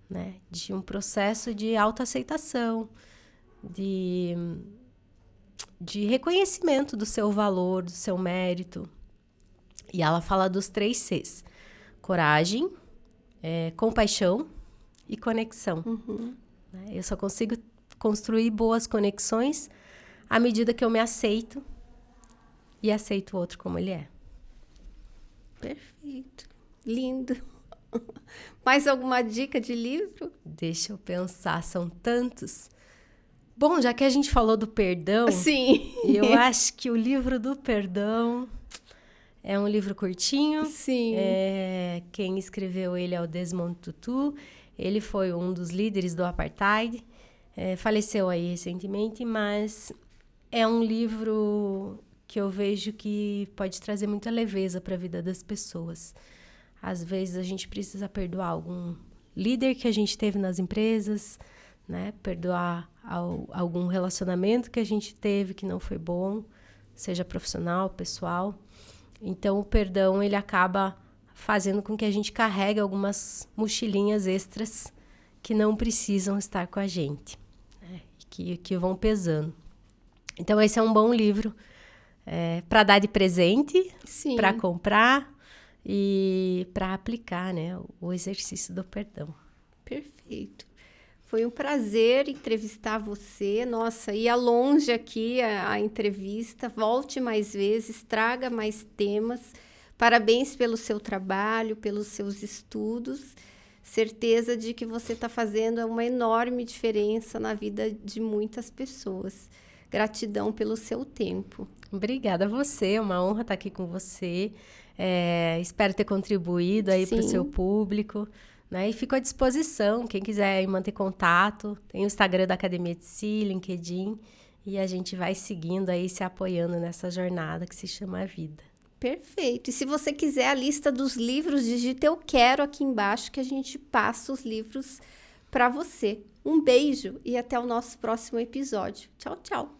né? De um processo de autoaceitação, de reconhecimento do seu valor, do seu mérito. E ela fala dos 3 Cs: coragem, compaixão e conexão. Eu só consigo construir boas conexões à medida que eu me aceito e aceito o outro como ele é. Perfeito. Lindo. Mais alguma dica de livro? Deixa eu pensar, são tantos. Bom, já que a gente falou do perdão, Sim. Eu acho que o livro do perdão é um livro curtinho. Sim. Quem escreveu ele é o Desmond Tutu. Ele foi um dos líderes do apartheid. Faleceu aí recentemente, mas é um livro que eu vejo que pode trazer muita leveza para a vida das pessoas. Às vezes a gente precisa perdoar algum líder que a gente teve nas empresas, né? Perdoar algum relacionamento que a gente teve que não foi bom, seja profissional, pessoal. Então, o perdão, ele acaba fazendo com que a gente carregue algumas mochilinhas extras que não precisam estar com a gente, né? que vão pesando. Então, esse é um bom livro para dar de presente, para comprar e para aplicar, né, o exercício do perdão. Perfeito. Foi um prazer entrevistar você. Nossa, ia longe aqui a entrevista. Volte mais vezes, traga mais temas. Parabéns pelo seu trabalho, pelos seus estudos. Certeza de que você está fazendo uma enorme diferença na vida de muitas pessoas. Gratidão pelo seu tempo. Obrigada a você, é uma honra estar aqui com você. Espero ter contribuído aí para o seu público, né? E fico à disposição, quem quiser manter contato, tem o Instagram da Academia de Si, LinkedIn, e a gente vai seguindo aí, se apoiando nessa jornada que se chama a vida. Perfeito. E se você quiser a lista dos livros, digita Eu Quero aqui embaixo que a gente passa os livros para você. Um beijo e até o nosso próximo episódio. Tchau, tchau.